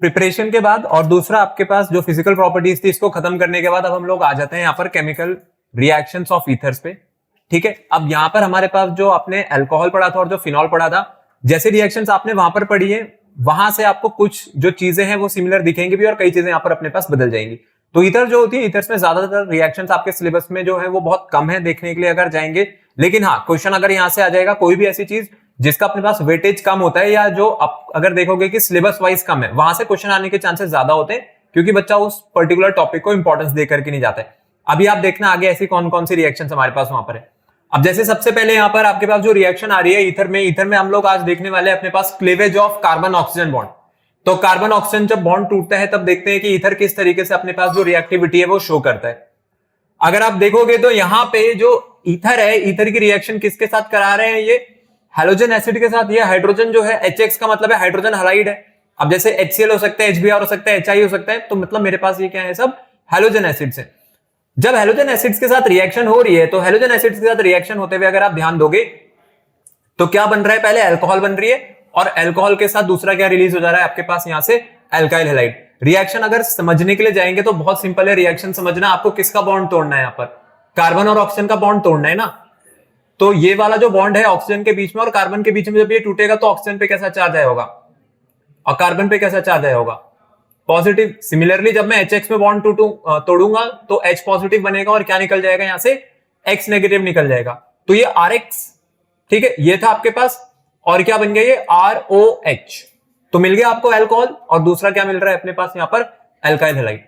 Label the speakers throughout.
Speaker 1: Preparation के बाद और दूसरा आपके पास जो फिजिकल प्रॉपर्टीज थी इसको खत्म करने के बाद अब हम लोग आ जाते हैं यहाँ पर केमिकल रिएक्शंस ऑफ ईथर्स पे। ठीक है, अब यहाँ पर हमारे पास जो आपने अल्कोहल पढ़ा था और जो फिनॉल पढ़ा था, जैसे रिएक्शंस आपने वहां पर पढ़ी है वहां से आपको कुछ जो चीजें हैं वो सिमिलर दिखेंगी भी और कई चीजें यहाँ पर अपने पास बदल जाएंगी। तो ईथर जो होती है, ईथर्स में ज्यादातर रिएक्शंस आपके सिलेबस में जो है वो बहुत कम है देखने के लिए अगर जाएंगे, लेकिन हाँ क्वेश्चन अगर यहाँ से आ जाएगा कोई भी ऐसी चीज जिसका अपने पास वेटेज कम होता है या जो आप अगर देखोगे कि सिलेबस वाइज कम है, वहां से क्वेश्चन आने के चांसेस ज्यादा होते हैं क्योंकि बच्चा उस पर्टिकुलर टॉपिक को इंपॉर्टेंस दे करके नहीं जाता है। अभी आप देखना आगे ऐसी कौन कौन सी रिएक्शन हमारे पास वहां पर है। अब जैसे सबसे पहले यहाँ पर आपके पास जो रिएक्शन आ रही है ईथर में हम लोग आज देखने वाले हैं अपने पास cleavage of carbon oxygen bond. तो कार्बन ऑक्सीजन जब बॉन्ड टूटता है तब देखते हैं कि ईथर किस तरीके से अपने पास जो रिएक्टिविटी है वो शो करता है। अगर आप देखोगे तो यहाँ पे जो ईथर है, ईथर की रिएक्शन किसके साथ करा रहे हैं, ये हाइड्रोजन एसिड के साथ। ये हाइड्रोजन जो है HX का मतलब है हाइड्रोजन हैलाइड है। अब जैसे HCl हो सकता है, HBr हो सकता है, HI हो सकता है, तो मतलब मेरे पास ये क्या है, सब हाइड्रोजन एसिड्स है। जब हाइड्रोजन एसिड्स के साथ रिएक्शन हो रही है तो हाइड्रोजन एसिड्स के साथ रिएक्शन होते हुए अगर आप ध्यान दोगे तो क्या बन रहा है, पहले अल्कोहल बन रही है और अल्कोहल के साथ दूसरा क्या रिलीज हो जा रहा है आपके पास यहां से, अल्काइल हैलाइड। रिएक्शन अगर समझने के लिए जाएंगे तो बहुत सिंपल है रिएक्शन समझना। आपको किसका बॉन्ड तोड़ना है, यहाँ पर कार्बन और ऑक्सीजन का बॉन्ड तोड़ना है ना। तो ये वाला जो बॉन्ड है ऑक्सीजन के बीच में और कार्बन के बीच में जब ये टूटेगा तो ऑक्सीजन पे कैसा चार्ज आया होगा और कार्बन पे कैसा चार्ज आया होगा, पॉजिटिव। सिमिलरली जब मैं HX में बॉन्ड तोड़ूंगा तो H पॉजिटिव बनेगा और क्या निकल जाएगा यहां से, X नेगेटिव निकल जाएगा। तो ये RX, ठीक है, ये था आपके पास, और क्या बन गया ये ROH। तो मिल गया आपको अल्कोहल और दूसरा क्या मिल रहा है अपने पास यहाँ पर, अल्काइल हैलाइड।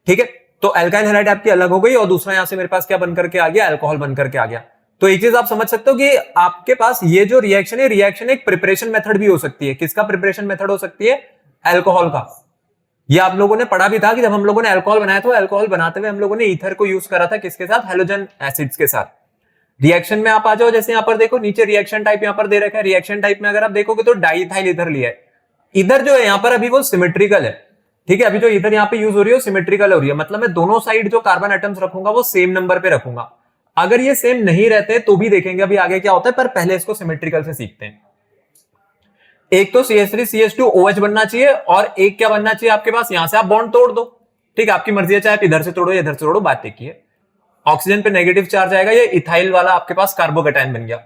Speaker 1: ठीक है, तो अल्काइल हैलाइड आपकी अलग हो गई और दूसरा यहां से मेरे पास क्या बनकर के आ गया, अल्कोहल बनकर के आ गया। तो एक चीज आप समझ सकते हो कि आपके पास ये जो रिएक्शन है, रिएक्शन एक प्रिपरेशन मेथड भी हो सकती है। किसका प्रिपरेशन मेथड हो सकती है, अल्कोहल का। ये आप लोगों ने पढ़ा भी था कि जब हम लोगों ने अल्कोहल बनाया था, अल्कोहल बनाते हुए हम लोगों ने ईथर को यूज करा था किसके साथ, हैलोजन एसिड्स के साथ। रिएक्शन में आप आ जाओ, जैसे यहाँ पर देखो नीचे रिएक्शन टाइप यहाँ पर दे रखा है। रिएक्शन टाइप में अगर आप देखोगे तो डाईइथाइल ईथर लिया है। इधर जो है यहाँ पर अभी वो सिमेट्रिकल है। ठीक है, अभी जो इधर यहाँ पे यूज हो रही है सिमेट्रिकल हो रही है, मतलब मैं दोनों साइड जो कार्बन एटम्स रखूंगा वो सेम नंबर पे रखूंगा। अगर ये सेम नहीं रहते तो भी देखेंगे अभी आगे क्या होता है, पर पहले इसको सिमेट्रिकल से सीखते हैं। एक तो CH3CH2OH बनना चाहिए और एक क्या बनना चाहिए आपके पास, यहां से आप बॉन्ड तोड़ दो। ठीक है, आपकी मर्जी है, चाहे आप इधर से तोड़ो या इधर से तोड़ो, बात एक ही है। ऑक्सीजन पे नेगेटिव चार्ज आएगा, ये इथाइल वाला आपके पास कार्बोकेटायन बन गया।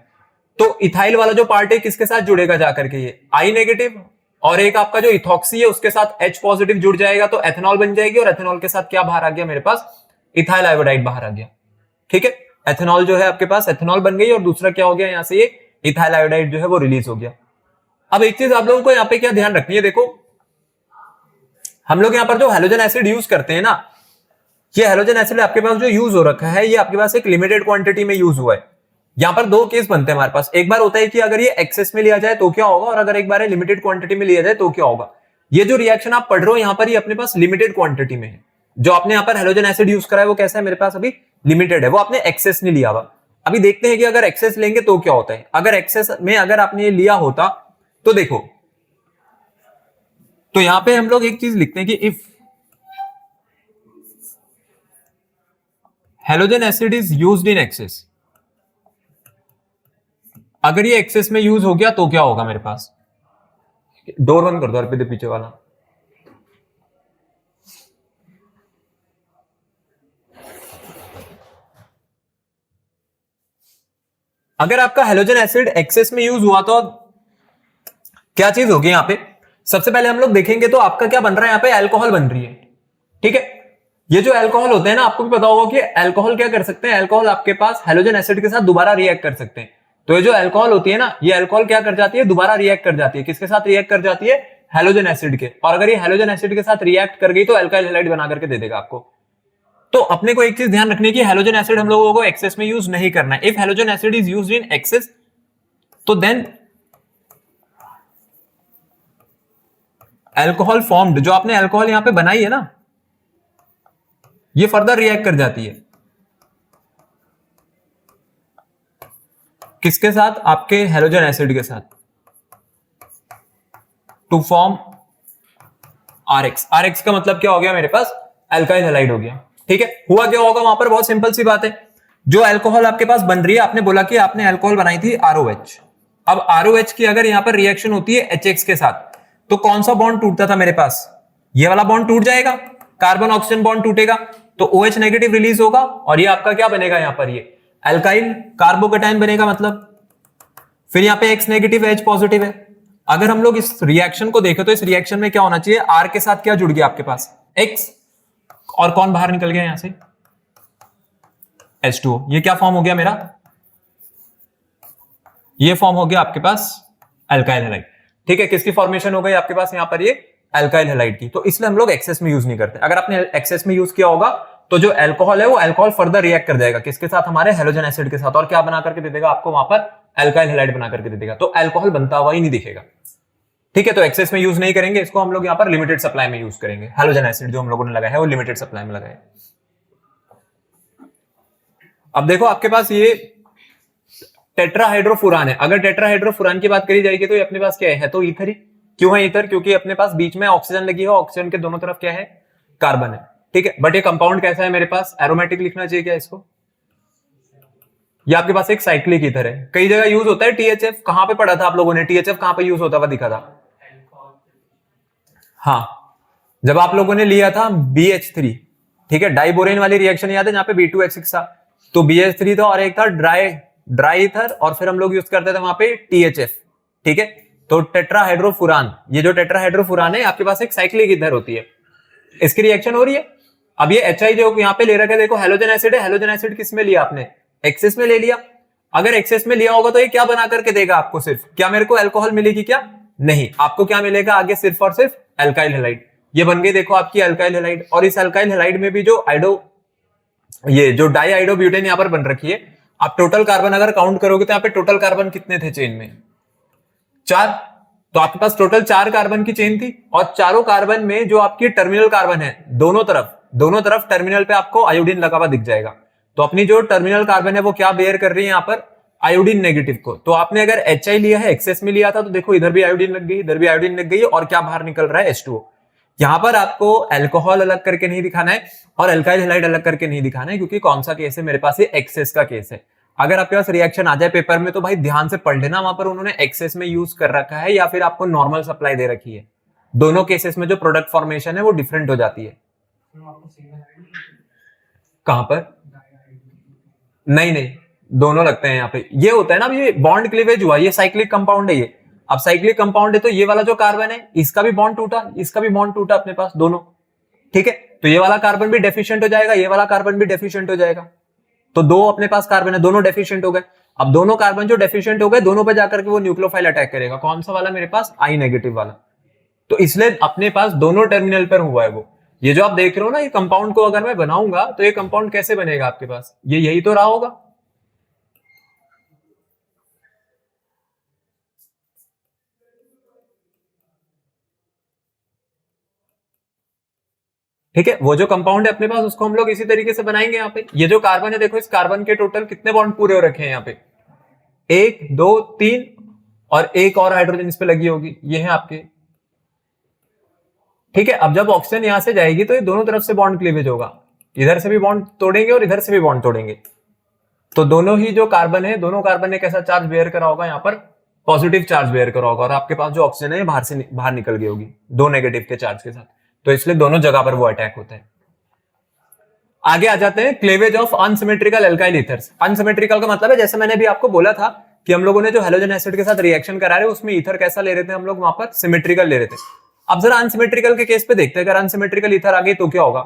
Speaker 1: तो इथाइल वाला जो पार्ट है किसके साथ जुड़ेगा जाकर के, ये I नेगेटिव, और एक आपका जो इथॉक्सी है उसके साथ H पॉजिटिव जुड़ जाएगा तो एथेनॉल बन जाएगी। और एथेनॉल के साथ क्या बाहर आ गया मेरे पास, इथाइल आयोडाइड बाहर आ गया। ठीक है, एथेनॉल जो है आपके पास एथेनॉल बन गई और दूसरा क्या हो गया यहां से, ये इथाइल आयोडाइड जो है वो रिलीज हो गया। अब एक चीज आप लोगों को यहाँ पे क्या ध्यान रखनी है, देखो हम लोग यहाँ पर जो हैलोजन एसिड यूज करते हैं ना, ये हैलोजन एसिड आपके पास जो यूज हो रखा है ये आपके पास एक लिमिटेड क्वांटिटी में यूज हुआ है। यहाँ पर दो केस बनते हैं हमारे पास। एक बार होता है कि अगर ये एक्सेस में लिया जाए तो क्या होगा, और अगर एक बार लिमिटेड क्वांटिटी में लिया जाए तो क्या होगा। ये जो रिएक्शन आप पढ़ रहे हो यहाँ पर ये अपने पास लिमिटेड क्वांटिटी में है। जो आपने यहाँ पर हैलोजन एसिड यूज करा है वो कैसा है, मेरे पास अभी लिमिटेड है, वो आपने एक्सेस नहीं लिया हुआ। अभी देखते हैं कि अगर एक्सेस लेंगे तो क्या होता है। अगर एक्सेस में अगर आपने ये लिया होता तो देखो, तो यहां पे हम लोग एक चीज लिखते हैं कि if halogen acid is used in excess, अगर ये एक्सेस में यूज हो गया तो क्या होगा मेरे पास। डोर बंद कर दो अर्पित, पीछे वाला। अगर आपका हैलोजन एसिड एक्सेस में यूज हुआ तो क्या चीज होगी यहां पे, सबसे पहले हम लोग देखेंगे तो आपका क्या बन रहा है, यहां पे अल्कोहल बन रही है। ठीक है, ये जो अल्कोहल होते हैं ना, आपको भी पता होगा कि अल्कोहल क्या कर सकते हैं, अल्कोहल आपके पास हैलोजन एसिड के साथ दोबारा रिएक्ट कर सकते हैं। तो ये जो अल्कोहल होती है ना, ये अल्कोहल क्या कर जाती है, दोबारा रिएक्ट कर जाती है। किसके साथ रिएक्ट कर जाती है, हैलोजन एसिड के। और अगर ये हैलोजन एसिड के साथ रिएक्ट कर गई तो अल्काइल हैलाइड बना करके दे देगा आपको। तो अपने को एक चीज ध्यान रखनी है कि हैलोजन एसिड हम लोगों को एक्सेस में यूज नहीं करना है। If halogen acid is used in excess तो देन अल्कोहल फॉर्म्ड, जो आपने अल्कोहल यहां पे बनाई है ना, ये फर्दर रिएक्ट कर जाती है किसके साथ, आपके हैलोजन एसिड के साथ, टू फॉर्म RX। RX का मतलब क्या हो गया मेरे पास, अल्काइल हैलाइड हो गया। ठीक है, हुआ क्या होगा वहां पर, बहुत सिंपल सी बात है। जो अल्कोहल आपके पास बन रही है, आपने बोला कि आपने अल्कोहल बनाई थी ROH। अब ROH की अगर यहां पर रिएक्शन होती है HX के साथ तो कौन सा बॉन्ड टूटता था मेरे पास, ये वाला बॉन्ड टूट जाएगा, कार्बन ऑक्सीजन बॉन्ड टूटेगा तो OH नेगेटिव रिलीज होगा और ये आपका क्या बनेगा यहां पर, ये अल्काइल कार्बोकेटाइन बनेगा मतलब। फिर यहाँ पे X नेगेटिव H पॉजिटिव है। अगर हम लोग इस रिएक्शन को देखें तो इस रिएक्शन में क्या होना चाहिए, R के साथ क्या जुड़ गया आपके पास, X, और कौन बाहर निकल गया यहां से, H2O। ये क्या फॉर्म हो गया मेरा, ये फॉर्म हो गया आपके पास अल्काइल हैलाइड। ठीक है, किसकी फॉर्मेशन हो गई आपके पास यहां पर, ये अल्काइल हैलाइड की। तो इसलिए हम लोग एक्सेस में यूज नहीं करते। अगर आपने एक्सेस में यूज किया होगा तो जो अल्कोहल है वो अल्कोहल फर्दर रिएक्ट कर जाएगा किसके साथ, हमारे हेलोजन एसिड के साथ, और क्या बना करके दे देगा आपको वहां पर, अल्काइल हैलाइड बना करके दे देगा। तो अल्कोहल बनता हुआ ही नहीं दिखेगा। ठीक है, तो एक्सेस में यूज नहीं करेंगे इसको, हम लोग यहाँ पर लिमिटेड सप्लाई में यूज करेंगे। हेलोजन एसिड जो हम लोगों ने लगाया है वो लिमिटेड सप्लाई में लगाया है। अब देखो आपके पास ये टेट्राहाइड्रोफुरान है। अगर टेट्राहाइड्रोफुरान की बात करी जाएगी तो ये अपने पास क्या है तो ईथर ही। क्यों है ईथर, क्योंकि अपने पास बीच में ऑक्सीजन लगी है, ऑक्सीजन के दोनों तरफ क्या है, कार्बन है। ठीक है, बट ये कंपाउंड कैसा है मेरे पास, एरोमेटिक लिखना चाहिए क्या इसको, ये आपके पास एक साइक्लिक ईथर है। कई जगह यूज होता है THF, कहां पे पढ़ा था आप लोगों ने, THF कहां पे यूज होता हुआ दिखा था, हाँ जब आप लोगों ने लिया था BH3, ठीक है, डाइबोरेन वाली रिएक्शन याद है जहां पे B2H6 था, तो BH3 था और एक था ड्राई ईथर, और फिर हम लोग यूज करते थे वहां पे THF। ठीक है, तो टेट्राहाइड्रोफुरान, ये जो टेट्राहाइड्रोफुरान है आपके पास एक साइक्लिक ईथर होती है, इसकी रिएक्शन हो रही है। अब ये HI जो यहाँ पे ले रखा है, देखो हेलोजन एसिड है, हेलोजन एसिड किस में लिया आपने, एक्सेस में ले लिया। अगर एक्सेस में लिया होगा तो ये क्या बना करके देगा आपको, सिर्फ क्या मेरे को अल्कोहल मिलेगी क्या, नहीं, आपको क्या मिलेगा आगे, सिर्फ और सिर्फ अल्काइल हैलाइड। ये बन गई देखो आपकी अल्काइल हैलाइड। और इस अल्काइल हैलाइड में भी जो ये जो डाई आइडो ब्यूटेन यहाँ पर बन रखी है, आप टोटल कार्बन अगर काउंट करोगे तो यहाँ पे टोटल कार्बन कितने थे चेन में, 4। तो आपके पास टोटल 4 कार्बन की चेन थी, और चारों कार्बन में जो आपकी टर्मिनल कार्बन है, दोनों तरफ टर्मिनल पे आपको आयोडीन लगा हुआ दिख जाएगा। तो अपनी जो टर्मिनल कार्बन है वो क्या बेयर कर रही है यहाँ पर, आयोडीन नेगेटिव को। तो आपने अगर HI लिया है, एक्सेस में लिया था, तो देखो इधर भी आयोडीन लग गई, इधर भी आयोडीन लग गई, और क्या बाहर निकल रहा है, H2O। यहां पर आपको अल्कोहल अलग करके नहीं दिखाना है और अल्काइल हैलाइड अलग करके नहीं दिखाना है, क्योंकि कौन सा केस है मेरे पास, ये एक्सेस का केस है। अगर आपके पास रिएक्शन आ जाए पेपर में तो भाई ध्यान से पढ़ लेना, वहां पर उन्होंने एक्सेस में यूज कर रखा है या फिर आपको नॉर्मल सप्लाई दे रखी है। दोनों केसेस में जो प्रोडक्ट फॉर्मेशन है वो डिफरेंट हो जाती है। कहां पर, नहीं दोनों लगते हैं यहाँ पे। ये होता है ना, ये बॉन्ड क्लीवेज हुआ, ये साइक्लिक कंपाउंड है ये। अब साइक्लिक कंपाउंड है तो ये वाला जो कार्बन है इसका भी बॉन्ड टूटा, इसका भी बॉन्ड टूटा अपने पास दोनों। ठीक है, तो ये वाला कार्बन भी डेफिशिएंट हो जाएगा, ये वाला कार्बन भी डेफिशिएंट हो जाएगा। तो दो अपने पास कार्बन है, दोनों डेफिशिएंट हो गए। अब दोनों कार्बन जो डेफिशिएंट हो गए, दोनों पे जाकर के वो न्यूक्लियोफाइल अटैक करेगा। कौन सा वाला मेरे पास, I नेगेटिव वाला। तो इसलिए अपने पास दोनों टर्मिनल पर हुआ है वो। ये जो आप देख रहे हो ना, ये कंपाउंड को अगर मैं बनाऊंगा तो ये कंपाउंड कैसे बनेगा आपके पास, ये यही तो रहा होगा। ठीक है, वो जो कंपाउंड है अपने पास उसको हम लोग इसी तरीके से बनाएंगे। यहाँ पे ये जो कार्बन है, देखो इस कार्बन के टोटल कितने बॉन्ड पूरे हो रखे हैं यहाँ पे, 1 2 3, और एक और हाइड्रोजन इस पे लगी होगी, ये है आपके। ठीक है, अब जब ऑक्सीजन यहां से जाएगी तो ये दोनों तरफ से बॉन्ड क्लीवेज होगा, इधर से भी बॉन्ड तोड़ेंगे और इधर से भी बॉन्ड तोड़ेंगे। तो दोनों ही जो कार्बन है, दोनों कार्बन ने कैसा चार्ज बेयर करा होगा, यहाँ पर पॉजिटिव चार्ज बेयर करा होगा, और आपके पास जो ऑक्सीजन है बाहर निकल गई होगी 2 नेगेटिव के चार्ज के साथ। तो इसलिए दोनों जगह पर वो अटैक होता है। आगे आ जाते हैं cleavage of unsymmetrical alkyl ethers. Unsymmetrical का मतलब है, जैसे मैंने भी आपको बोला था कि हम लोगों ने जो हेलोजन एसिड के साथ रिएक्शन करा रहे उसमें ईथर कैसा ले रहे थे हम लोग, वहां पर सिमेट्रिकल ले रहे थे। अब जरा अनसिमेट्रिकल के केस पे देखते हैं, अगर अनसिमेट्रिकल ईथर आ गई तो क्या होगा।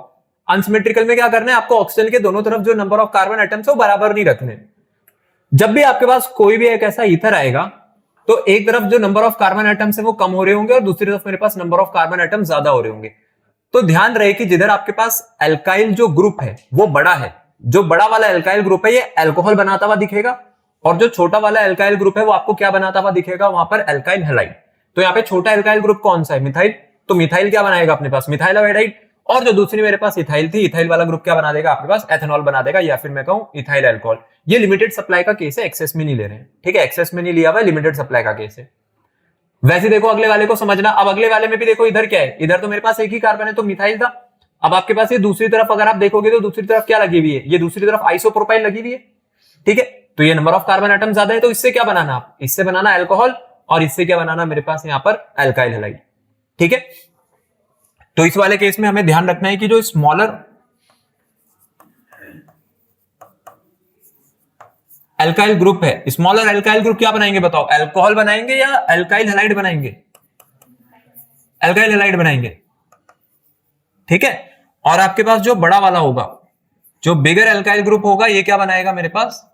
Speaker 1: अनसिमेट्रिकल में क्या करना है आपको, ऑक्सीजन के दोनों तरफ जो नंबर ऑफ कार्बन एटम्स है वो बराबर नहीं रखने। जब भी आपके पास कोई भी एक ऐसा ईथर आएगा तो एक तरफ जो नंबर ऑफ कार्बन एटम्स है वो कम हो रहे होंगे और दूसरी तरफ मेरे पास नंबर ऑफ कार्बन एटम्स ज्यादा हो रहे होंगे। तो ध्यान रहे कि जिधर आपके पास एल्काइल जो ग्रुप है वो बड़ा है, जो बड़ा वाला एल्काइल ग्रुप है ये अल्कोहल बनाता हुआ दिखेगा, और जो छोटा वाला एल्काइल ग्रुप है वो आपको क्या बनाता हुआ दिखेगा, वहां पर एल्काइल हैलाइड। तो यहाँ पे छोटा एल्काइल ग्रुप कौन सा है, मिथाइल। तो मिथाइल क्या बनाएगा अपने पास, मिथाइल हाइड्राइड। और जो दूसरी मेरे पास इथाइल थी, इथाइल वाला ग्रुप क्या बना देगा आपके पास, एथेनॉल बना देगा, या फिर मैं कहूं इथाइल अल्कोहल। ये लिमिटेड सप्लाई का केस है, एक्सेस में नहीं ले रहे हैं। ठीक है, एक्सेस में नहीं लिया हुआ, लिमिटेड सप्लाई का केस है। वैसे देखो अगले वाले को समझना। अब अगले वाले में भी देखो इधर क्या है, इधर तो मेरे पास एक ही कार्बन है तो मिथाइल था। अब आपके पास ये दूसरी तरफ अगर आप देखोगे तो दूसरी तरफ क्या लगी हुई है, ये दूसरी तरफ आइसोप्रोपाइल लगी हुई है। ठीक है, तो ये नंबर ऑफ कार्बन एटम ज्यादा है, तो इससे क्या बनाना, आप इससे बनाना अल्कोहल, और इससे क्या बनाना मेरे पास यहाँ पर अल्काइल हैलाइड। ठीक है, तो इस वाले केस में हमें ध्यान रखना है कि जो स्मॉलर एल्काइल ग्रुप है, स्मॉलर एल्काइल ग्रुप क्या बनाएंगे बताओ, अल्कोहल बनाएंगे या एल्काइल हैलाइड बनाएंगे? एल्काइल हैलाइड बनाएंगे, ठीक है। और आपके पास जो बड़ा वाला होगा, जो बिगर एल्काइल ग्रुप होगा, ये क्या बनाएगा मेरे पास,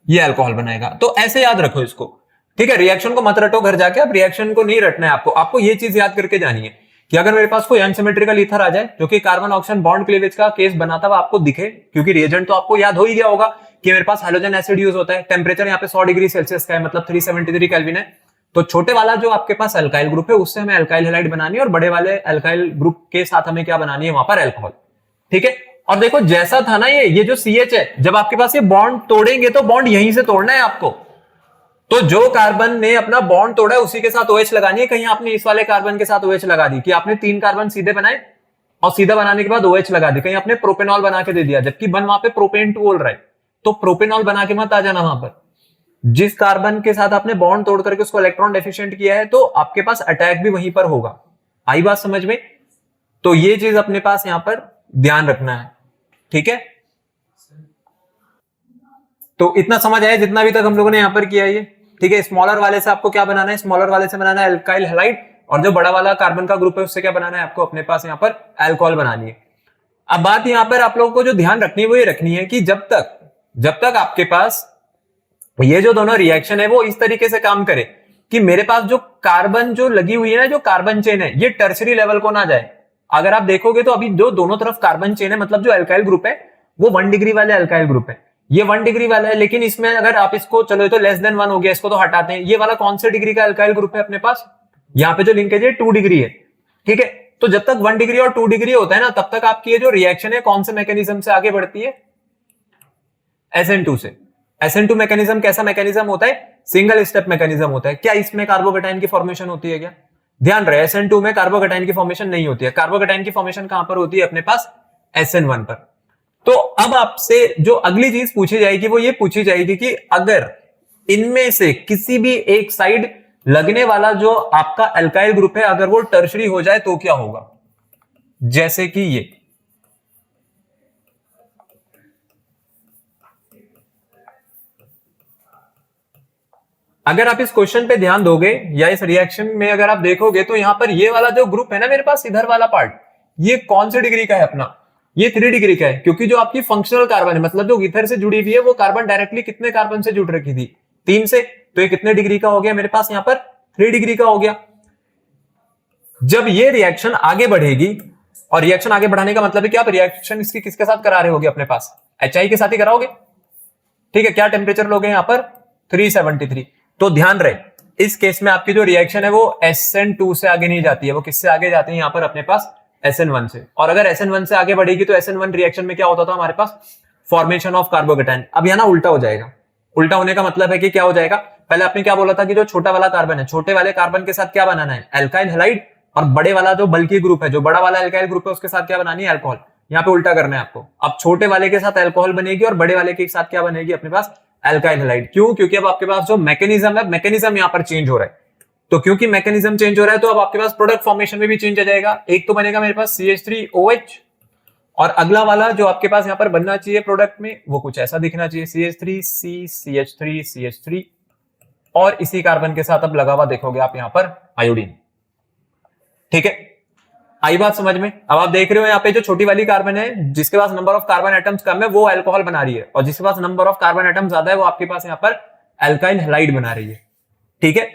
Speaker 1: ये अल्कोहल बनाएगा। तो ऐसे याद रखो इसको, ठीक है। रिएक्शन को मत रटो घर जाके, अब रिएक्शन को नहीं रटना है आपको। आपको ये चीज याद करके जानी है कि अगर मेरे पास कोई अनसिमेट्रिकल ईथर आ जाए जो कि कार्बन ऑक्सीजन बॉन्ड क्लीवेज का केस बनाता हुआ आपको दिखे, क्योंकि रिएजेंट तो आपको याद हो ही गया होगा कि मेरे पास हाइड्रोजन एसिड यूज होता है, टेम्परेचर यहाँ पे 100 डिग्री सेल्सियस का है, मतलब 373 केल्विन है। तो छोटे वाला जो आपके पास अल्काइल ग्रुप है उससे हमें अल्काइल हैलाइड बनानी है, और बड़े वाले अल्काइल ग्रुप के साथ हमें क्या बनानी है, वहां पर अल्कोहल, ठीक है। और देखो जैसा था ना, ये जो CH है, जब आपके पास ये बॉन्ड तोड़ेंगे तो बॉन्ड यहीं से तोड़ना है आपको। तो जो कार्बन ने अपना बॉन्ड तोड़ा है उसी के साथ OH लगानी है। कहीं आपने इस वाले कार्बन के साथ OH लगा दी कि आपने 3 कार्बन सीधे बनाए और सीधा बनाने के बाद OH लगा दी, कहीं आपने प्रोपेनॉल बना के दे दिया, जबकि बन वहां पे प्रोपेन 2 बोल रहा है, तो प्रोपेनॉल बना के मत आ जाना वहां पर। जिस कार्बन के साथ आपने बॉन्ड तोड़ करके उसको इलेक्ट्रॉन डेफिशिएंट किया है, तो आपके पास अटैक भी वहीं पर होगा। आई बात समझ में? तो ये चीज अपने पास यहां पर ध्यान रखना है, ठीक है। तो इतना समझ आया जितना भी तक हम लोगों ने यहां पर किया है ये, ठीक है। स्मॉलर वाले से आपको क्या बनाना है, स्मॉलर वाले से बनाना है अल्काइल हैलाइड, और जो बड़ा वाला कार्बन का ग्रुप है उससे क्या बनाना है आपको, अपने पास यहां पर अल्कोहल बनानी है। अब बात यहां पर आप लोगों को जो ध्यान रखनी है वो ये रखनी है कि जब तक आपके पास ये जो दोनों रिएक्शन है वो इस तरीके से काम करे कि मेरे पास जो कार्बन जो लगी हुई है ना, जो कार्बन चेन है, ये टर्शरी लेवल को ना जाए। अगर आप देखोगे तो अभी जो दोनों तरफ कार्बन चेन है, मतलब जो अल्काइल ग्रुप है वो 1 डिग्री वाले अल्काइल ग्रुप है, ये 1 डिग्री वाला है, लेकिन इसमें अगर आप इसको, चलो ये तो लेस देन 1 हो गया, इसको तो हटाते हैं। ये वाला कौन से डिग्री का अल्काइल ग्रुप है अपने पास, यहाँ पे जो लिंकेज है 2 डिग्री है, ठीक है। तो जब तक 1 डिग्री और 2 डिग्री होता है ना, तब तक आपकी ये जो रिएक्शन है कौन से मैकेनिज्म से आगे बढ़ती है, SN2 से। SN2 मैकेनिज्म कैसा मैकेनिज्म होता है, सिंगल स्टेप मैकेनिज्म होता है। क्या इसमें कार्बोकेटाइन की फॉर्मेशन होती है क्या? ध्यान रहे, SN2 में कार्बोकेटाइन की फॉर्मेशन नहीं होती है। कार्बोकेटाइन की फॉर्मेशन कहां पर होती है अपने पास, SN1 पर। तो अब आपसे जो अगली चीज पूछी जाएगी वो ये पूछी जाएगी कि अगर इनमें से किसी भी एक साइड लगने वाला जो आपका अल्काइल ग्रुप है अगर वो टर्शरी हो जाए तो क्या होगा, जैसे कि ये। अगर आप इस क्वेश्चन पे ध्यान दोगे या इस रिएक्शन में अगर आप देखोगे तो यहां पर ये वाला जो ग्रुप है ना मेरे पास, इधर वाला पार्ट, ये कौन से डिग्री का है अपना, ये 3 डिग्री का है, क्योंकि जो आपकी फंक्शनल कार्बन है, मतलब जो ईथर से जुड़ी हुई है, वो कार्बन डायरेक्टली कितने कार्बन से जुड़ रखी थी, 3 से। तो ये कितने डिग्री का हो गया मेरे पास, यहां पर 3 डिग्री का हो गया। जब ये रिएक्शन आगे बढ़ेगी, और रिएक्शन आगे बढ़ाने का मतलब है कि आप रिएक्शन इसकी किसके साथ करा रहे होगे अपने पास, HI के साथ ही कराओगे, ठीक है। क्या टेम्परेचर लोगे यहां पर, 373। तो ध्यान रहे इस केस में आपकी जो रिएक्शन है वो SN2 से आगे नहीं जाती है, वो किससे आगे जाती है यहां पर अपने पास, SN1 से। और अगर SN1 से आगे बढ़ेगी तो SN1 रिएक्शन में क्या होता था हमारे पास, फॉर्मेशन ऑफ कार्बोकेटाइन। अब यहां ना उल्टा हो जाएगा। उल्टा होने का मतलब है कि क्या हो जाएगा, पहले आपने क्या बोला था कि जो छोटा वाला कार्बन है, छोटे वाले कार्बन के साथ क्या बनाना है, अल्काइल हैलाइड, और बड़े वाला जो बल्कि ग्रुप है, जो बड़ा वाला अल्काइल ग्रुप है, उसके साथ क्या बनानी है, अल्कोहल। यहाँ पे उल्टा करना है आपको। अब छोटे वाले के साथ अल्कोहल बनेगी और बड़े वाले के साथ क्या बनेगी अपने पास, अल्काइल हैलाइड। क्यों? क्योंकि अब आपके पास जो मैकेनिज्म है, मैकेनिज्म यहां पर चेंज हो रहा है। तो क्योंकि मैकेनिज्म चेंज हो रहा है तो अब आपके पास प्रोडक्ट फॉर्मेशन में भी चेंज आ जाएगा। एक तो बनेगा मेरे पास CH3OH, और अगला वाला जो आपके पास यहां पर बनना चाहिए प्रोडक्ट में वो कुछ ऐसा दिखना चाहिए, CH3C CH3 CH3, और इसी कार्बन के साथ अब लगा हुआ देखोगे आप यहां पर आयोडीन, ठीक है। आई बात समझ में? अब आप देख रहे हो यहाँ पे जो छोटी वाली कार्बन है, जिसके पास number of carbon atoms come है वो अल्कोहल बना रही है, और जिसके पास नंबर ऑफ कार्बन एटम्स ज्यादा है वो आपके पास यहाँ पर अल्काइल हैलाइड बना रही है, ठीक है।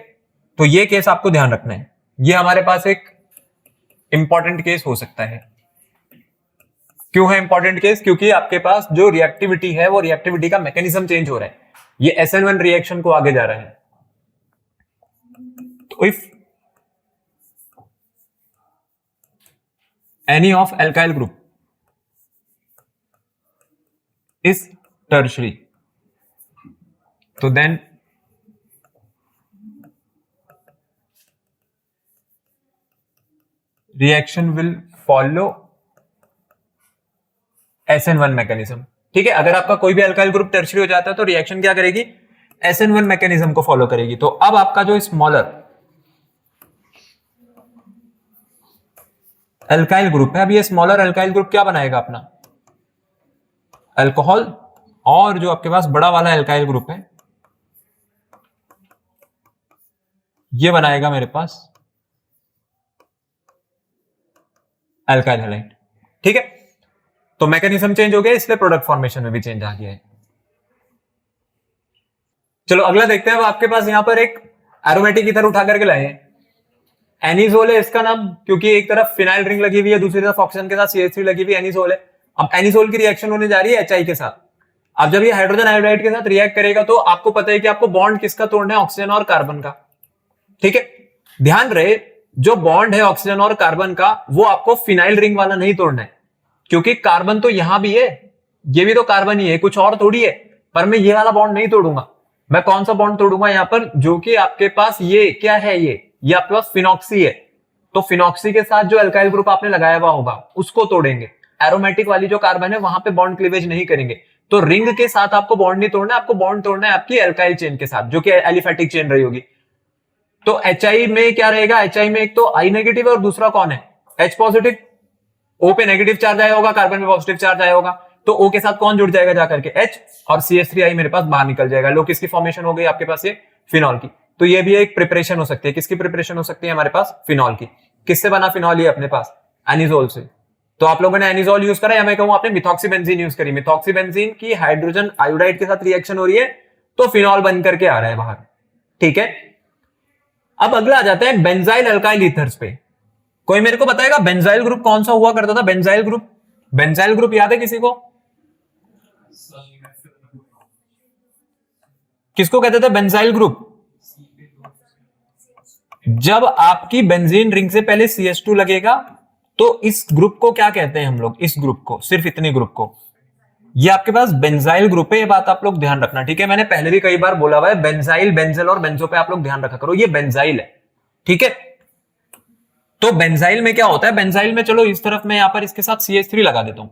Speaker 1: तो ये केस आपको ध्यान रखना है, ये हमारे पास एक इंपॉर्टेंट केस हो सकता है। क्यों है इंपॉर्टेंट केस? क्योंकि आपके पास जो रिएक्टिविटी है वो रिएक्टिविटी का मैकेनिज्म चेंज हो रहा है, ये SN1 रिएक्शन को आगे जा रहा है। तो if any of alkyl group is tertiary, so then reaction will follow SN1 mechanism, ठीक है। अगर आपका कोई भी अल्काइल ग्रुप टर्शियरी हो जाता है तो रिएक्शन क्या करेगी, SN1 मैकेनिज्म को फॉलो करेगी। तो अब आपका जो स्मॉलर एल्काइल ग्रुप है। अब ये स्मॉलर एल्काइल ग्रुप क्या बनाएगा अपना, अल्कोहल, और जो आपके पास बड़ा वाला एल्काइल ग्रुप है ये बनाएगा मेरे पास एल्काइल हैलाइड। ठीक है, तो मैकेनिज्म चेंज हो गया, इसलिए प्रोडक्ट फॉर्मेशन में भी चेंज आ गया है। चलो अगला देखते हैं। अब आपके पास यहां पर एक एरोमेटिक ईथर उठा करके लाए हैं, एनिसोल है इसका नाम, क्योंकि एक तरफ फिनाइल रिंग लगी हुई है, दूसरी तरफ ऑक्सीजन के साथ CH3 लगी हुई, एनिसोल है। अब एनिसोल की रिएक्शन होने जा रही है HI के साथ। अब जब ये हाइड्रोजन आयोडाइड के साथ रिएक्ट करेगा तो आपको पता है कि आपको बॉन्ड किसका तोड़ना है, ऑक्सीजन और कार्बन का। ठीक है, ध्यान रहे जो बॉन्ड है ऑक्सीजन और कार्बन का वो आपको फिनाइल रिंग वाला नहीं तोड़ना है, क्योंकि कार्बन तो यहां भी है, ये भी तो कार्बन ही है, कुछ और थोड़ी है। पर मैं ये वाला बॉन्ड नहीं तोड़ूंगा, मैं कौन सा बॉन्ड तोड़ूंगा यहां पर, जो कि आपके पास ये क्या है, ये आपके पास फिनॉक्सी है। तो फिनॉक्सी के साथ जो अल्काइल ग्रुप आपने लगाया हुआ होगा उसको तोड़ेंगे। एरोमेटिक वाली जो कार्बन है वहां पे बॉन्ड क्लीवेज नहीं करेंगे। तो रिंग के साथ आपको बॉन्ड नहीं तोड़ना है, आपको बॉन्ड तोड़ना है आपकी अल्काइल चेन के साथ, जो कि एलिफेटिक चेन रही होगी। तो HI में क्या रहेगा, HI में एक तो I नेगेटिव है और दूसरा कौन है, H पॉजिटिव। O पे नेगेटिव चार्ज आया होगा, कार्बन पे पॉजिटिव चार्ज आया होगा, तो O के साथ कौन जुड़ जाएगा जाकर के, H, और CH3I मेरे पास बाहर निकल जाएगा। लो किसकी फॉर्मेशन हो गई आपके पास, ये फिनॉल की। तो ये भी एक प्रिपरेशन हो सकती है, किसकी प्रिपरेशन हो सकती है हमारे पास, फिनॉल की। किससे बना फिनॉल, ये अपने पास एनिजोल से। तो आप लोगों ने एनिजोल यूज करा या मैं कहूं आपने मिथॉक्सीबेंजीन यूज करी, मिथॉक्सीबेंजीन की हाइड्रोजन आयोडाइड के साथ रिएक्शन हो रही है तो फिनॉल बन करके आ रहा है बाहर। ठीक है, अब अगला आ जाता है बेंजाइल अल्काइल ईथर्स पे। कोई मेरे को बताएगा बेंजाइल ग्रुप कौन सा हुआ करता था, बेंजाइल ग्रुप, बेंजाइल ग्रुप याद है किसी को, किसको कहते थे बेंजाइल ग्रुप, जब आपकी बेंजीन रिंग से पहले CH2 लगेगा तो इस ग्रुप को क्या कहते हैं हम लोग, इस ग्रुप को, सिर्फ इतने ग्रुप को, ये आपके पास बेंजाइल ग्रुप है। ये बात आप लोग ध्यान रखना, ठीक है। मैंने पहले भी कई बार बोला हुआ है, बेंजाइल, बेंजल और बेंजो पे आप लोग ध्यान रखा करो, ये बेंजाइल है। ठीक है, तो बेंजाइल में क्या होता है, बेंजाइल में चलो इस तरफ मैं यहां पर इसके साथ CH3 लगा देता हूं।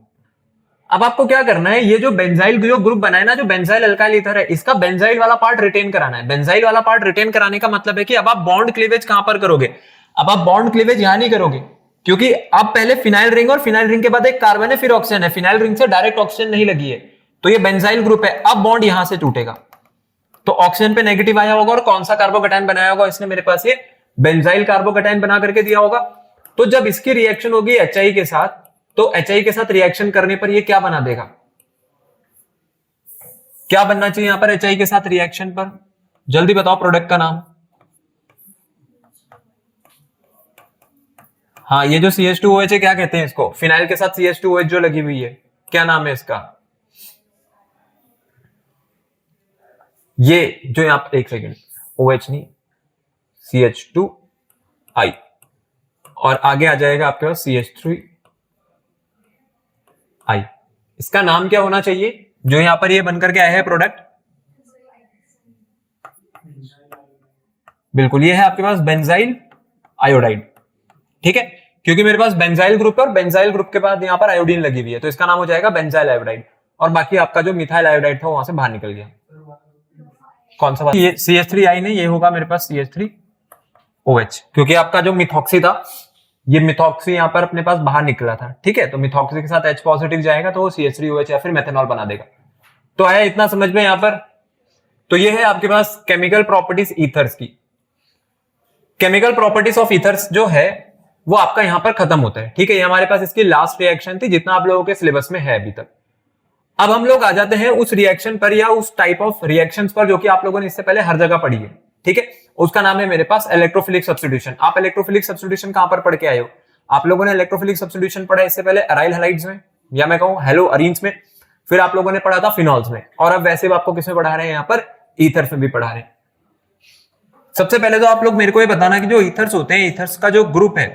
Speaker 1: अब आपको क्या करना है, ये जो बेंजाइल जो ग्रुप बनाए ना, जो बेंजाइल अल्काइल ईथर है, इसका बेंजाइल वाला पार्ट रिटेन कराना है। बेंजाइल वाला पार्ट रिटेन कराने का मतलब है कि अब आप बॉन्ड क्लीवेज कहां पर करोगे, अब आप बॉन्ड क्लीवेज यहां नहीं करोगे, क्योंकि अब पहले फिनाइल रिंग और फिनाइल रिंग के बाद एक कार्बन है फिर ऑक्सीजन है, फिनाइल रिंग से डायरेक्ट ऑक्सीजन नहीं लगी है, तो ये बेंजाइल ग्रुप है। अब बॉन्ड यहां से टूटेगा तो ऑक्सीजन पे नेगेटिव आया होगा और कौन सा कार्बोकैटायन बनाया होगा इसने, मेरे पास ये बेंजाइल कार्बोकैटायन बना करके दिया होगा। तो जब इसकी रिएक्शन होगी HI के साथ, तो HI के साथ रिएक्शन करने पर ये क्या बना देगा, क्या बनना चाहिए यहां पर HI के साथ रिएक्शन पर, जल्दी बताओ प्रोडक्ट का नाम। हाँ, ये जो CH2OH है क्या कहते हैं इसको, फिनाइल के साथ CH2OH जो लगी हुई है क्या नाम है इसका, ये जो यहां पर, एक सेकेंड, OH नहीं, CH2I, और आगे आ जाएगा आपके पास CH3I। इसका नाम क्या होना चाहिए जो यहां पर ये बनकर के आया है प्रोडक्ट, बिल्कुल ये है आपके पास बेंजाइल आयोडाइड। ठीक है, क्योंकि मेरे पास बेंजाइल ग्रुप है और बेंजाइल ग्रुप के बाद यहां पर आयोडीन लगी हुई है, तो इसका नाम हो जाएगा बेंजाइल आयोडाइड, और बाकी आपका जो मिथाइल आयोडाइड था वहां से बाहर निकल गया। कौन सा बात, ये CH3I नहीं, ये होगा मेरे पास CH3OH, क्योंकि आपका जो मिथॉक्सी था, ये मिथॉक्सी यहां पर अपने पास बाहर निकला था। ठीक है, तो मिथॉक्सी के साथ H पॉजिटिव जाएगा तो वो CH3OH या फिर मेथनॉल बना देगा। तो आया इतना समझ में यहां पर। तो ये है आपके पास केमिकल प्रॉपर्टीज ईथर्स की। केमिकल प्रॉपर्टीज ऑफ ईथर्स जो है वो आपका यहां पर खत्म होता है। ठीक है, ये हमारे पास इसकी लास्ट रिएक्शन थी जितना आप लोगों के सिलेबस में है अभी तक। अब हम लोग आ जाते हैं उस रिएक्शन पर या उस टाइप ऑफ रिएक्शंस पर जो कि आप लोगों ने इससे पहले हर जगह पढ़ी है। ठीक है, उसका नाम है मेरे पास इलेक्ट्रोफिलिक सब्स्टिट्यूशन। आप इलेक्ट्रोफिलिक सब्स्टिट्यूशन कहां पर पढ़ के आए हो, आप लोगों ने इलेक्ट्रोफिलिक सब्स्टिट्यूशन पढ़ा इससे पहले अराइल हैलाइड्स में, या मैं कहूं हेलो अरीन्स में, फिर आप लोगों ने पढ़ा था फिनॉल्स में, और अब वैसे आपको किसमें पढ़ा रहे हैं, यहां पर ईथर्स में भी पढ़ा रहे हैं। सबसे पहले तो आप लोग मेरे को ये बताना कि जो ईथर्स होते हैं, ईथर्स का जो ग्रुप है,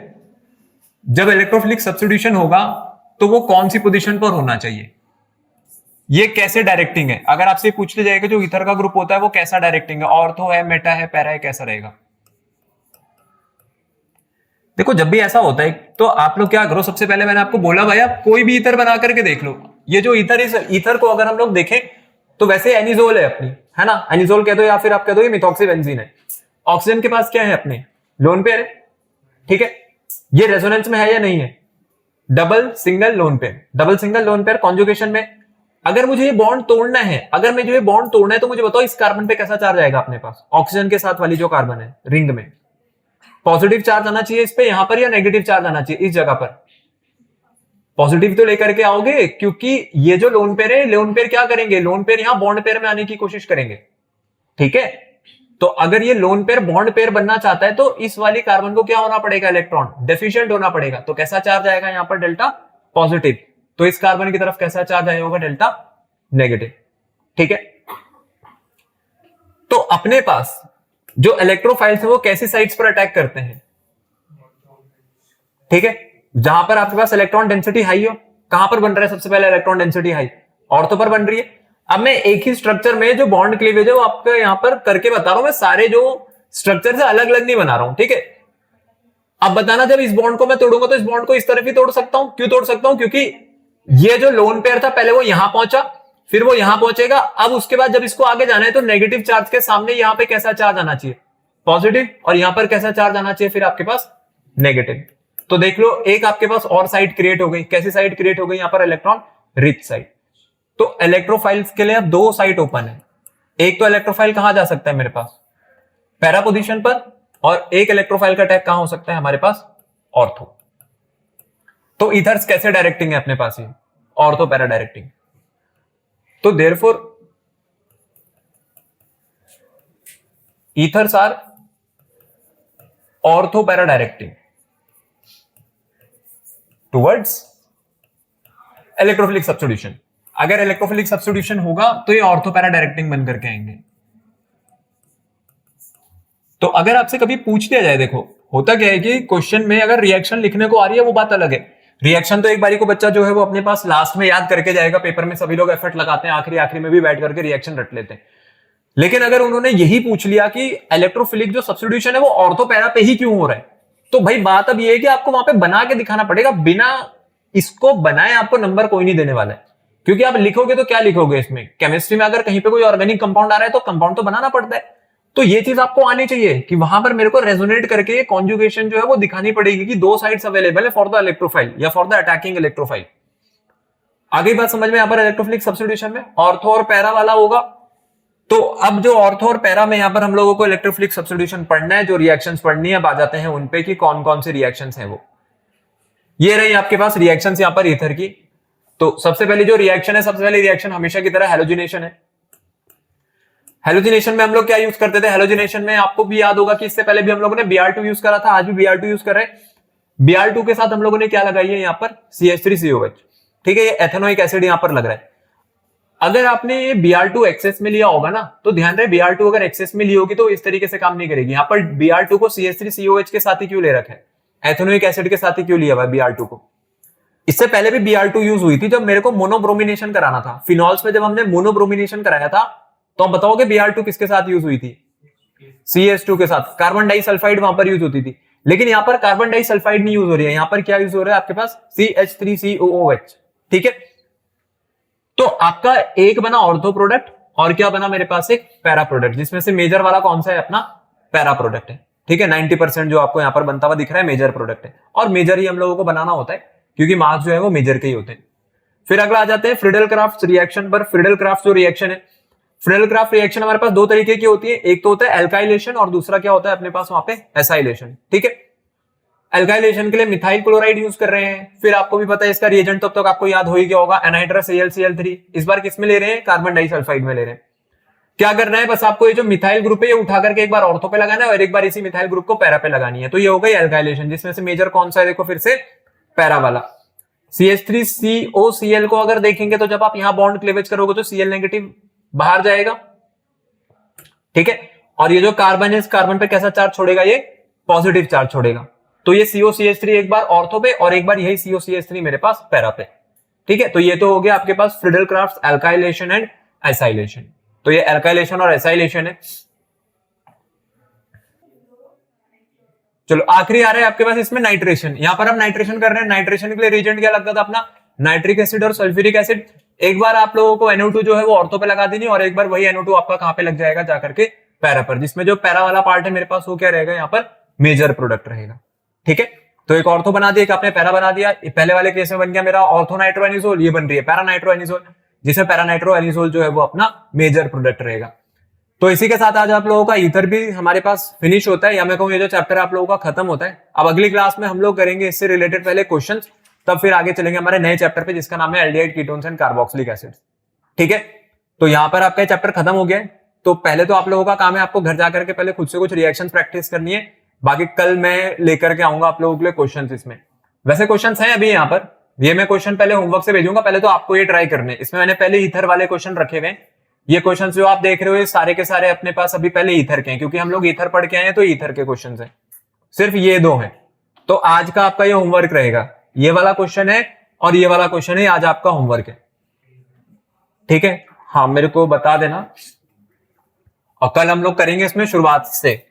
Speaker 1: जब इलेक्ट्रोफिलिक सब्स्टिट्यूशन होगा तो वो कौन सी पोजीशन पर होना चाहिए, ये कैसे डायरेक्टिंग है। अगर आपसे पूछ लिया जाएगा जो ईथर का ग्रुप होता है वो कैसा डायरेक्टिंग है, ऑर्थो है, मेटा है, पैरा है, कैसा रहेगा। देखो जब भी ऐसा होता है तो आप लोग क्या करो, सबसे पहले मैंने आपको बोला भाई आप कोई भी ईथर बना करके देख लो। ये जो ईथर, इस ईथर को अगर हम लोग देखें तो वैसे एनिजोल है अपनी, है ना, एनिजोल कह दो या फिर आप कह दो ये मिथॉक्सीबेंजीन है। ऑक्सीजन के पास क्या है अपने, लोन पेयर है। ठीक है, ये रेजोनेंस में है या नहीं है, double single lone pair, double single lone pair conjugation में अगर मुझे ये बॉन्ड तोड़ना है, अगर मुझे ये बॉन्ड तोड़ना है तो मुझे बताओ इस कार्बन पे कैसा चार्ज आएगा अपने पास, ऑक्सीजन के साथ वाली जो कार्बन है रिंग में, पॉजिटिव चार्ज आना चाहिए इस पे यहां पर या नेगेटिव चार्ज आना चाहिए इस जगह पर? पॉजिटिव तो लेकर के आओगे, क्योंकि ये जो लोन पेयर है, लोन पेयर क्या करेंगे, लोन पेयर यहां बॉन्ड पेयर में आने की कोशिश करेंगे, ठीक है। तो अगर ये लोन पेयर बॉन्ड पेयर बनना चाहता है तो इस वाली कार्बन को क्या होना पड़ेगा, इलेक्ट्रॉन डेफिशिएंट होना पड़ेगा। तो कैसा चार्ज आएगा यहां पर, डेल्टा पॉजिटिव। तो इस कार्बन की तरफ कैसा चार्ज आया होगा, डेल्टा नेगेटिव, ठीक है। तो अपने पास जो इलेक्ट्रोफाइल्स है वो कैसी साइट्स पर अटैक करते हैं, ठीक है, जहां पर आपके पास इलेक्ट्रॉन डेंसिटी हाई हो। कहां पर बन रहा है सबसे पहले इलेक्ट्रॉन डेंसिटी हाई, ऑर्थो पर बन रही है। अब मैं एक ही स्ट्रक्चर में जो बॉन्ड क्लीवेज है वो आपको यहां पर करके बता रहा हूं, मैं सारे जो स्ट्रक्चर से अलग अलग नहीं बना रहा हूं, ठीक है। अब बताना, जब इस बॉन्ड को मैं तोड़ूंगा तो इस बॉन्ड को इस तरफ ही तोड़ सकता हूं। क्यों तोड़ सकता हूं, क्योंकि ये जो लोन पेयर था पहले वो यहां पहुंचा, फिर वो यहां पहुंचेगा। अब उसके बाद जब इसको आगे जाना है तो नेगेटिव चार्ज के सामने यहां पे कैसा चार्ज आना चाहिए, पॉजिटिव, और यहां पर कैसा चार्ज आना चाहिए फिर आपके पास, नेगेटिव। तो देख लो एक आपके पास और साइड क्रिएट हो गई। कैसी साइड क्रिएट हो गई, यहां पर इलेक्ट्रॉन रिच साइड। तो इलेक्ट्रोफाइल्स के लिए अब दो साइट ओपन है। एक तो इलेक्ट्रोफाइल कहां जा सकता है मेरे पास, पैरा पोजीशन पर, और एक इलेक्ट्रोफाइल का अटैक कहां हो सकता है हमारे पास, ऑर्थो। तो इथर्स कैसे डायरेक्टिंग है अपने पास, ये ऑर्थो पैरा डायरेक्टिंग। तो therefore ethers are ortho para directing towards electrophilic substitution. अगर इलेक्ट्रोफिलिक सब्स्टिट्यूशन होगा तो ये ऑर्थो पैरा डायरेक्टिंग बन करके आएंगे। तो अगर आपसे कभी पूछ लिया जाए, देखो होता क्या है कि क्वेश्चन में अगर रिएक्शन लिखने को आ रही है वो बात अलग है। रिएक्शन तो एक बारी को बच्चा जो है वो अपने पास लास्ट में याद करके जाएगा, पेपर में सभी लोग एफर्ट लगाते हैं, आखिरी आखिरी में भी बैठ करके रिएक्शन रट लेते हैं। लेकिन अगर उन्होंने यही पूछ लिया कि इलेक्ट्रोफिलिक जो सब्स्टिट्यूशन है वो ऑर्थो पैरा पे ही क्यों हो रहा है, तो भाई बात अब ये है कि आपको वहां पे बना के दिखाना पड़ेगा। बिना इसको बनाए आपको नंबर कोई नहीं देने वाला है, क्योंकि आप लिखोगे तो क्या लिखोगे इसमें, केमिस्ट्री में अगर कहीं पे कोई ऑर्गेनिक कंपाउंड आ रहा है तो कंपाउंड तो बनाना पड़ता है। तो ये चीज आपको आनी चाहिए कि वहां पर मेरे को रेजोनेट करके कॉन्जुगेशन जो है वो दिखानी पड़ेगी कि दो साइड्स अवेलेबल है फॉर द इलेक्ट्रोफाइल या फॉर द अटैकिंग इलेक्ट्रोफाइल। आगे बात समझ में, यहां पर इलेक्ट्रोफिलिक सब्स्टिट्यूशन में ऑर्थो और पैरा वाला होगा। तो अब जो ऑर्थो और पैरा में यहां पर हम लोगों को इलेक्ट्रोफिलिक सब्स्टिट्यूशन पढ़ना है, जो रिएक्शंस पढ़नी है, अब आ जाते हैं उनपे कि कौन कौन से रिएक्शंस हैं वो। ये रही आपके पास रिएक्शंस यहां पर ईथर की। तो सबसे पहले जो रिएक्शन है, सबसे पहले रिएक्शन हमेशा की तरह हैलोजिनेशन है। हैलोजिनेशन में हम लोग क्या यूज करते थे, हैलोजिनेशन में आपको भी याद होगा कि इससे पहले भी हम लोगों ने Br2 यूज करा था, आज भी Br2 यूज कर रहे हैं। Br2 के साथ हम लोगों ने क्या लगाई है यहां पर, CH3COH, ठीक है, ये एथेनोइक एसिड यहां पर लग रहा है। अगर आपने ये Br2 एक्सेस में लिया होगा ना, तो ध्यान रहे Br2 अगर एक्सेस में ली होगी तो इस तरीके से काम नहीं करेगी। यहां पर Br2 को CH3COH के साथ ही क्यों ले रखा है, एथेनोइक एसिड के साथ ही क्यों लिया हुआ है Br2 को। इससे पहले भी Br2 यूज हुई थी जब मेरे को मोनोब्रोमिनेशन कराना था। फिनॉल्स में जब हमने मोनोब्रोमिनेशन कराया था तो आप बताओगे Br2 किसके साथ यूज हुई थी, CH2 के साथ। कार्बन डाइसल्फाइड वहां पर यूज होती थी, लेकिन यहां पर कार्बन डाइसल्फाइड नहीं यूज हो रही है, यहां पर क्या यूज हो रहा है आपके पास, CH3COOH, ठीक है। तो आपका एक बना ऑर्थो प्रोडक्ट और क्या बना मेरे पास, एक पैरा प्रोडक्ट, जिसमें से मेजर वाला कौन सा है, अपना पैरा प्रोडक्ट है, ठीक है। 90% जो आपको यहां पर बनता हुआ दिख रहा है मेजर प्रोडक्ट है, और मेजर ही हम लोगों को बनाना होता है क्योंकि मार्क्स जो है वो मेजर के ही होते हैं। फिर अगला आ जाते हैं फ्रीडल क्राफ्ट रिएक्शन पर। फ्रीडल क्राफ्ट जो रिएक्शन है, फ्रीडल क्राफ्ट रिएक्शन हमारे पास दो तरीके की होती है, एक तो होता है एल्काइलेशन और दूसरा क्या होता है अपने पास वहां पे, एसाइलेशन, ठीक है। एल्काइलेशन के लिए मिथाइल क्लोराइड यूज कर रहे हैं। फिर आपको भी पता है इसका रिएजेंट तब तक आपको याद हो ही गया होगा, एनहाइड्रस AlCl3। इस बार किस में ले रहे हैं, कार्बन डाइसल्फाइड में ले रहे हैं। क्या करना है, बस आपको ये जो मिथाइल ग्रुप है ये उठा करके एक बार ऑर्थो पे लगाना है और एक बार इसी मिथाइल ग्रुप को पैरा पे लगानी है। तो ये हो गई एल्काइलेशन, जिसमें से मेजर कौन सा है, देखो फिर से पैरा वाला। CH3COCl को अगर देखेंगे तो जब आप यहां बॉन्ड क्लीवेज करोगे तो Cl नेगेटिव बाहर जाएगा, ठीक है। और ये जो कार्बन है, इस कार्बन पे कैसा चार्ज छोड़ेगा, ये पॉजिटिव चार्ज छोड़ेगा। तो ये COCH3 एक बार ऑर्थो पे और एक बार यही COCH3 मेरे पास पैरा पे, ठीक है। तो ये तो हो गया आपके पास Friedel Crafts alkylation and acylation. तो ये एल्काइलेशन और एसाइलेशन है। चलो आखिरी आ रहा है आपके पास इसमें नाइट्रेशन। यहां पर हम नाइट्रेशन कर रहे हैं। नाइट्रेशन के लिए रीजेंट क्या लगता था अपना, नाइट्रिक एसिड और सल्फ्यूरिक एसिड। एक बार आप लोगों को NO2 जो है वो ऑर्थो पे लगा देनी और एक बार वही NO2 आपका कहां पे लग जाएगा, जाकर के पैरा पर, जिसमें जो पैरा वाला पार्ट है मेरे पास वो क्या रहेगा, यहाँ पर मेजर प्रोडक्ट रहेगा, ठीक है। तो एक ऑर्थो बना दिया, एक आपने पैरा बना दिया। पहले वाले केस में बन गया मेरा ऑर्थो नाइट्रोएनिसोल, ये बन रही है पैरा नाइट्रोएनिसोल, जिसमें पैरा नाइट्रोएनिसोल जो है वो अपना मेजर प्रोडक्ट रहेगा। तो इसी के साथ आज आप लोगों का ईथर भी हमारे पास फिनिश होता है, या मैं कहूँ ये जो चैप्टर आप लोगों का खत्म होता है। अब अगली क्लास में हम लोग करेंगे इससे रिलेटेड पहले क्वेश्चंस, तब फिर आगे चलेंगे हमारे नए चैप्टर पे जिसका नाम है aldehyde ketones and carboxylic acid. ठीक है, तो यहाँ पर आपका चैप्टर खत्म हो गया है। तो पहले तो आप लोगों का काम है आपको घर जाकर के पहले खुद से कुछ रिएक्शन प्रैक्टिस करनी है, बाकी कल मैं लेकर के आऊंगा आप लोगों के लिए क्वेश्चन। इसमें वैसे क्वेश्चन हैं अभी यहाँ पर, ये मैं क्वेश्चन पहले होमवर्क से भेजूंगा, पहले तो आपको ये ट्राई करने। इसमें मैंने पहले ईथर वाले क्वेश्चन रखे हुए हैं। ये क्वेश्चंस जो आप देख रहे हो ये सारे के सारे अपने पास अभी पहले ईथर के हैं, क्योंकि हम लोग ईथर पढ़ के आए हैं तो ईथर के क्वेश्चंस हैं, सिर्फ ये दो हैं। तो आज का आपका ये होमवर्क रहेगा, ये वाला क्वेश्चन है और ये वाला क्वेश्चन है, आज आपका होमवर्क है। ठीक है, हाँ मेरे को बता देना, और कल हम लोग करेंगे इसमें शुरुआत से।